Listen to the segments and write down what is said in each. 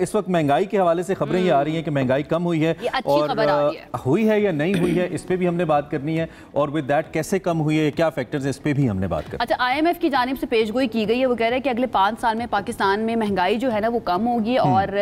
इस वक्त महंगाई के हवाले से खबरें ये आ रही हैं कि महंगाई कम हुई है और हुई है या नहीं हुई है, इस पे भी हमने बात करनी है। और विद दैट कैसे कम हुई है, क्या फैक्टर्स हैं, इस पे भी हमने बात करनी है। अच्छा, IMF की जानिब से पेशगोई की गई है, वो कह रहा है कि अगले 5 साल में पाकिस्तान में महंगाई जो है ना वो कम होगी और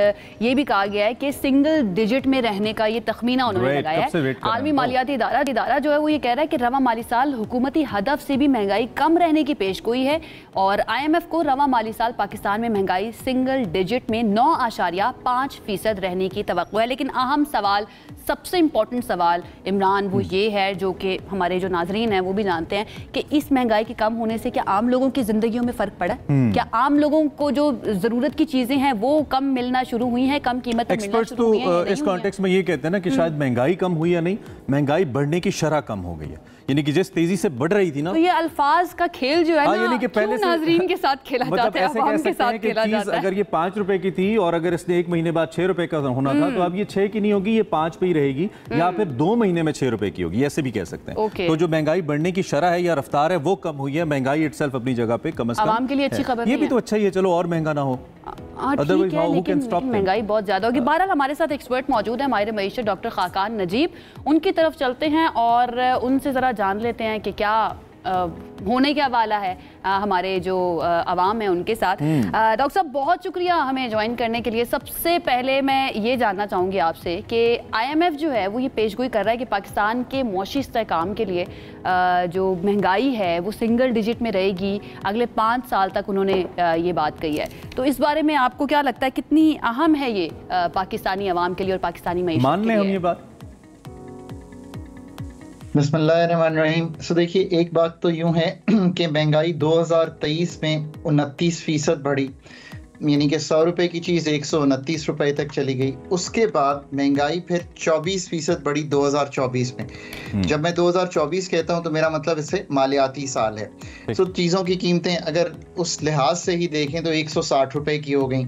ये भी कहा गया है कि सिंगल डिजिट में रहने का ये तखमीना उन्होंने लगाया है। आलमी मालियाती इदारा जो है वो ये कह रहा है कि रवा माली साल हुकूमती हदफ से भी महंगाई कम रहने की पेशगोई है और IMF को रवा माली साल पाकिस्तान में महंगाई सिंगल डिजिट में 9.5% रहने की तवक्को है। लेकिन अहम सवाल, सबसे इम्पोर्टेंट सवाल इमरान वो ये है, जो कि हमारे जो नाजरीन हैं वो भी जानते हैं कि इस महंगाई के कम होने से क्या आम लोगों की जिंदगियों में फ़र्क पड़ा? क्या आम लोगों को जो ज़रूरत की चीज़ें हैं वो कम मिलना शुरू हुई हैं, कम कीमत में मिलना शुरू हुई हैं? इस कॉन्टेक्स्ट में ये कहते हैं ना कि शायद महंगाई कम हुई या नहीं, महंगाई बढ़ने की शरह कम हो गई है। यानी कि जिस तेजी से बढ़ रही थी ना, तो ये अल्फाज का खेल जो है ना, यानी कि पहले नाजरीन के साथ खेला जाता है, आवाम के साथ खेला जाता है। अगर ये 5 रुपए की थी और अगर इसने 1 महीने बाद 6 रुपए का होना था, तो अब ये 6 की नहीं होगी, ये 5 पे ही रहेगी, या फिर 2 महीने में 6 रुपए की होगी, ऐसे भी कह सकते हैं। तो जो महंगाई बढ़ने की शरह है या रफ्तार है वो कम हुई है। महंगाई इटसेल्फ अपनी जगह पे कम से कम आवाम के लिए अच्छी खबर, ये भी तो अच्छा ही है, चलो और महंगा ना हो। लेकिन महंगाई बहुत ज्यादा होगी। बहरहाल हमारे साथ एक्सपर्ट मौजूद है, हमारे मईशत डॉक्टर खाकान नजीब, उनकी तरफ चलते हैं और उनसे जरा जान लेते हैं कि क्या होने क्या वाला है हमारे जो अवाम है उनके साथ। डॉक्टर साहब बहुत शुक्रिया हमें ज्वाइन करने के लिए। सबसे पहले मैं ये जानना चाहूँगी आपसे कि IMF जो है वो ये पेशगोई कर रहा है कि पाकिस्तान के मौशी इस्तेहकाम के लिए जो महंगाई है वो सिंगल डिजिट में रहेगी अगले 5 साल तक, उन्होंने ये बात कही है। तो इस बारे में आपको क्या लगता है, कितनी अहम है ये पाकिस्तानी अवाम के लिए और पाकिस्तानी मईशत के लिए? मान लें हम ये बात। बिस्मिल्लाहिर्रहमानिर्रहीम। सो देखिए, एक बात तो यूं है कि महंगाई 2023 में 29% बढ़ी, यानी कि 100 रुपए की चीज़ 129 रुपए तक चली गई। उसके बाद महंगाई फिर 24% बढ़ी 2024 में। जब मैं 2024 कहता हूं तो मेरा मतलब इससे मालियाती साल है। तो चीज़ों की कीमतें अगर उस लिहाज से ही देखें तो 160 रुपए की हो गई।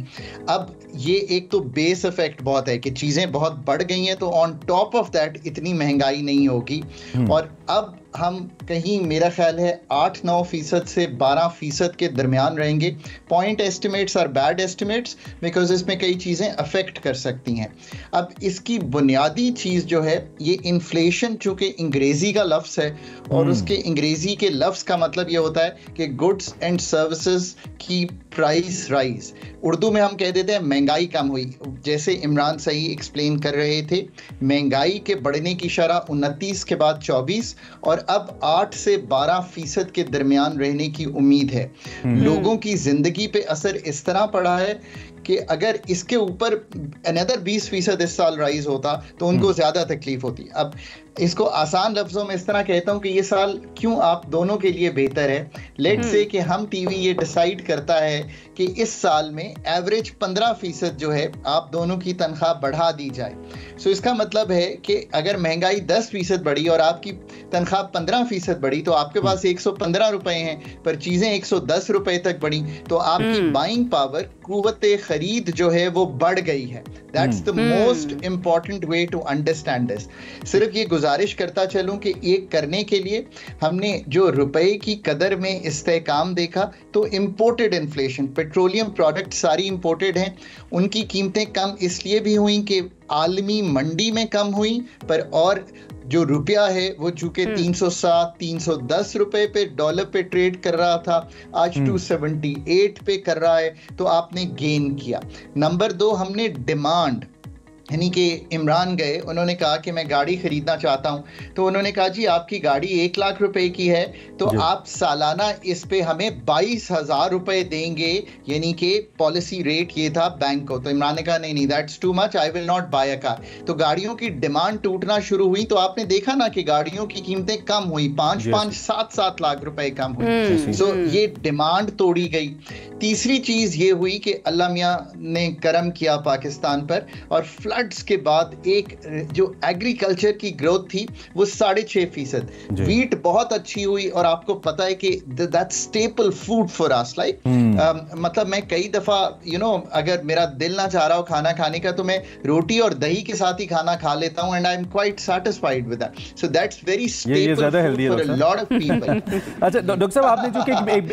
अब ये एक तो बेस इफेक्ट बहुत है कि चीज़ें बहुत बढ़ गई हैं, तो ऑन टॉप ऑफ दैट इतनी महंगाई नहीं होगी। और अब हम कहीं मेरा ख्याल है 8-9% से 12% के दरमियान रहेंगे। पॉइंट एस्टिमेट्स और बैड एस्टिमेट्स, बिकॉज इसमें कई चीज़ें अफेक्ट कर सकती हैं। अब इसकी बुनियादी चीज़ जो है ये इन्फ्लेशन, चूँकि अंग्रेज़ी का लफ्ज़ है और उसके अंग्रेज़ी के लफ्ज़ का मतलब ये होता है कि गुड्स एंड सर्विसेज की प्राइस राइज। उर्दू में हम कह देते हैं महंगाई कम हुई। जैसे इमरान सही एक्सप्लेन कर रहे थे, महंगाई के बढ़ने की शरह 29 के बाद 24 और अब 8 से 12% के दरमियान रहने की उम्मीद है। लोगों की जिंदगी पे असर इस तरह पड़ा है कि अगर इसके ऊपर अनदर 20% इस साल राइज होता तो उनको ज़्यादा तकलीफ होती। अब इसको आसान लफ्ज़ों में इस तरह कहता हूँ कि ये साल क्यों आप दोनों के लिए बेहतर है। लेट से कि हम टीवी ये डिसाइड करता है कि इस साल में एवरेज 15% जो है आप दोनों की तनख्वाह बढ़ा दी जाए। सो इसका मतलब है कि अगर महंगाई 10% बढ़ी और आपकी तनख्वाह 15% बढ़ी तो आपके पास 115 रुपए हैं, पर चीज़ें 110 रुपए तक बढ़ी, तो आपकी बाइंग पावर, कुव्वते खरीद जो है वो बढ़ गई है। That's the most important way to understand this. सिर्फ ये गुजारिश करता चलूं कि ये करने के लिए हमने जो रुपए की कदर में इस्तेहकाम देखा, तो इंपोर्टेड इन्फ्लेशन, पेट्रोलियम प्रोडक्ट सारी इंपोर्टेड हैं, उनकी कीमतें कम इसलिए भी हुई कि आलमी मंडी में कम हुई, पर और जो रुपया है वो चूंकि 307-310 रुपए पे डॉलर पे ट्रेड कर रहा था, आज 278 पे कर रहा है, तो आपने गेन किया। नंबर 2, हमने डिमांड, यानी कि इमरान गए, उन्होंने कहा कि मैं गाड़ी खरीदना चाहता हूं, तो उन्होंने कहा जी आपकी गाड़ी 1 लाख रुपए की है तो आप सालाना इस पे हमें 22,000 रुपए देंगे, यानी कि पॉलिसी रेट ये था बैंक को। तो इमरान ने कहा नहीं, that's too much, I will not buy a car. तो गाड़ियों की डिमांड टूटना शुरू हुई, तो आपने देखा ना कि गाड़ियों की कीमतें कम हुई, 5-5, 7-7 लाख रुपए कम हुई। सो ये डिमांड तोड़ी गई। तीसरी चीज ये हुई कि अल्लाह मियां ने करम किया पाकिस्तान पर और फ्लड्स के बाद एक जो एग्रीकल्चर की ग्रोथ थी वो 6.5%। वीट बहुत अच्छी हुई और आपको पता है कि that staple food for us like, मतलब मैं कई दफा अगर मेरा दिल ना चाह रहा हो खाना खाने का तो मैं रोटी और दही के साथ ही खाना खा लेता हूं and I am quite satisfied with that. So that's very staple food for a lot of people. अच्छा डॉक्टर साहब, आपने जो कि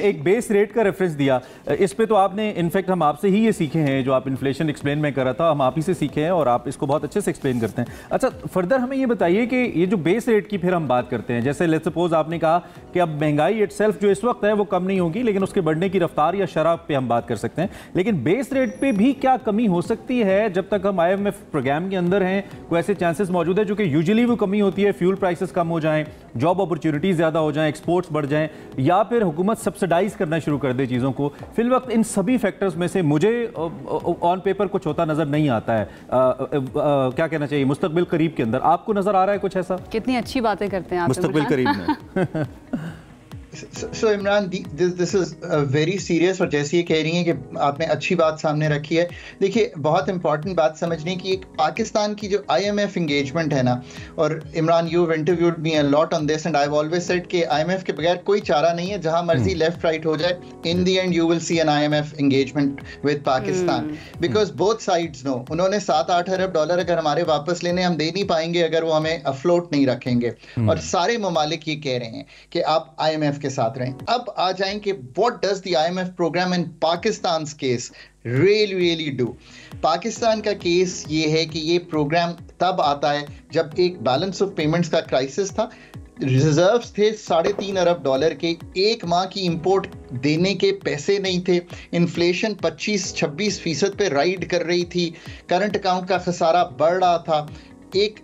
एक बेस रेट का रेफरेंस दिया, इस पे तो आपने इनफैक्ट हम आपसे ही ये सीखे हैं, जो आप इन्फ्लेशन एक्सप्लेन में कर रहा था हम आप ही से सीखे हैं और आप इसको बहुत अच्छे से एक्सप्लेन करते हैं। अच्छा फर्दर हमें ये बताइए कि ये जो बेस रेट की फिर हम बात करते हैं, जैसे लेट्स सपोज आपने कहा कि अब महंगाई इटसेल्फ जो इस वक्त है वो कम नहीं होगी, लेकिन उसके बढ़ने की रफ्तार या शरह पे हम बात कर सकते हैं, लेकिन बेस रेट पे भी क्या कमी हो सकती है जब तक हम IMF प्रोग्राम के अंदर हैं? कोई ऐसे चांसेस मौजूद है जो कि यूजुअली वो कमी होती है, फ्यूल प्राइसेस कम हो जाएं, जॉब अपॉर्चुनिटीज ज्यादा हो जाएं, एक्सपोर्ट्स बढ़ जाएं, या फिर हुकूमत सब्सिडाइज करना शुरू कर दे चीज़ों को? फिल वक्त इन सभी फैक्टर्स में से मुझे ऑन पेपर कुछ होता नजर नहीं आता है। क्या कहना चाहिए, मुस्तकबिल करीब के अंदर आपको नजर आ रहा है कुछ ऐसा? कितनी अच्छी बातें करते हैं आप मुस्तकबिल करीब में। So Imran, this is very serious, और जैसे ये कह रही हैं कि आपने अच्छी बात सामने रखी है। देखिए बहुत इंपॉर्टेंट बात समझने की, एक पाकिस्तान की जो IMF इंगेजमेंट है ना, और Imran you interviewed me a lot on this and I have always said कि IMF के बगैर कोई चारा नहीं है, जहां मर्जी लेफ्ट राइट हो जाए, in the end you will see an IMF engagement with Pakistan, because both sides know उन्होंने 7-8 अरब डॉलर अगर हमारे वापस लेने, हम दे नहीं पाएंगे अगर वो हमें अफ्लोट नहीं रखेंगे, और सारे ममालिक ये कह रहे हैं कि आप IMF के साथ रहें। अब आ जाएं कि what does the IMF program in Pakistan case really do. Pakistan का केस ये है कि ये प्रोग्राम तब आता है जब एक बैलेंस ऑफ पेमेंट्स का क्राइसिस था, रिजर्व्स थे 3.5 अरब डॉलर के, एक माह की इंपोर्ट देने के पैसे नहीं थे, इन्फ्लेशन 25-26% पे राइड कर रही थी, करंट अकाउंट का खसारा बढ़ रहा था, एक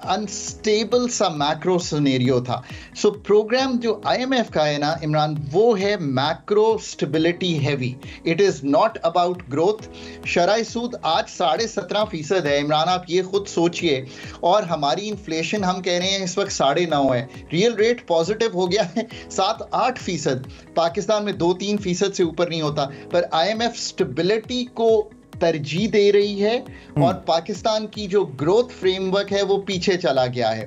अनस्टेबल सा मैक्रो सिनेरियो था। सो प्रोग्राम जो IMF का है ना इमरान, वो है macro stability heavy, it is not about growth. शरह सूद आज 17.5% है इमरान, आप ये खुद सोचिए, और हमारी इन्फ्लेशन हम कह रहे हैं इस वक्त 9.5 है, रियल रेट पॉजिटिव हो गया है 7-8%, पाकिस्तान में 2-3% से ऊपर नहीं होता, पर IMF स्टेबिलिटी को तरजीह दे रही है और पाकिस्तान की जो ग्रोथ फ्रेमवर्क है वो पीछे चला गया है।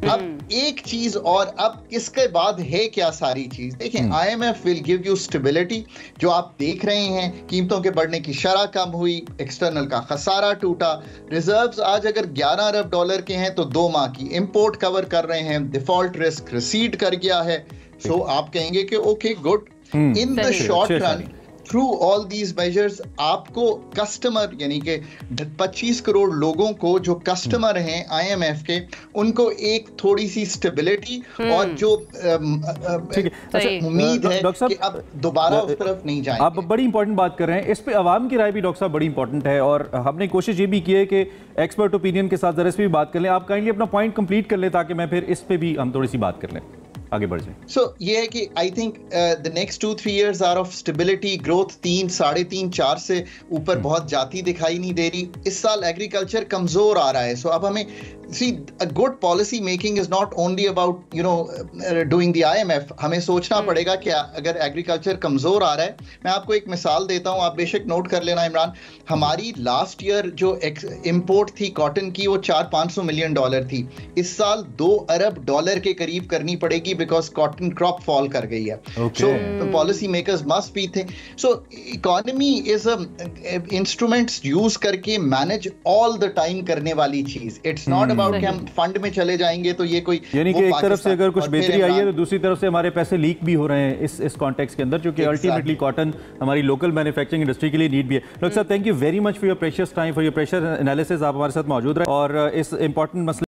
अब एक चीज और, अब इसके बाद है क्या सारी चीज, देखें IMF will give you stability, जो आप देख रहे हैं कीमतों के बढ़ने की शरह कम हुई, एक्सटर्नल का खसारा टूटा, रिजर्व्स आज अगर 11 अरब डॉलर के हैं तो 2 माह की इंपोर्ट कवर कर रहे हैं, डिफॉल्ट रिस्क रिसीड कर गया है। सो आप कहेंगे कि okay good, in the short run through all these measures आपको कस्टमर, यानी कि 25 करोड़ लोगों को जो कस्टमर हैं IMF के, उनको एक थोड़ी सी स्टेबिलिटी और जो उम्मीद है कि अब दोबारा उस तरफ नहीं जाएंगे। आप बड़ी इंपॉर्टेंट बात कर रहे हैं, इस पे आवाम की राय भी डॉक्टर साहब बड़ी इंपॉर्टेंट है, और हमने कोशिश ये भी की है कि एक्सपर्ट ओपिनियन के साथ जरा इस पे भी बात कर लें। आप काइंडली अपना पॉइंट कंप्लीट कर लें ताकि मैं फिर इस पे भी हम थोड़ी सी बात कर लें, आगे बढ़ जाए। सो ये है कि I think the next 2-3 years are of stability, growth 3-3.5-4 से ऊपर बहुत जाती दिखाई नहीं दे रही। इस साल एग्रीकल्चर कमजोर आ रहा है, सो अब हमें a good policy making is not only about doing the IMF, हमें सोचना पड़ेगा कि अगर एग्रीकल्चर कमजोर आ रहा है, मैं आपको एक मिसाल देता हूं, आप बेशक नोट कर लेना इमरान, हमारी लास्ट ईयर जो इंपोर्ट थी कॉटन की वो $400-500 मिलियन थी, इस साल $2 अरब के करीब करनी पड़ेगी बिकॉज कॉटन क्रॉप फॉल कर गई है। सो पॉलिसी मेकर्स मस्ट बी थे, सो इकोनॉमी इज इंस्ट्रूमेंट्स यूज करके मैनेज ऑल द टाइम करने वाली चीज, इट्स नॉट कि हम फंड में चले जाएंगे तो ये कोई, यानी कि एक तरफ से अगर कुछ बेहतरी आई है तो दूसरी तरफ से हमारे पैसे लीक भी हो रहे हैं इस कॉन्टेक्स्ट के अंदर, क्योंकि अल्टीमेटली कॉटन हमारी लोकल मैन्युफैक्चरिंग इंडस्ट्री के लिए नीड भी है। डॉक्टर साहब thank you very much for your precious time, for your precious analysis, आप हमारे साथ मौजूद रहे और इस इंपॉर्टेंट मसले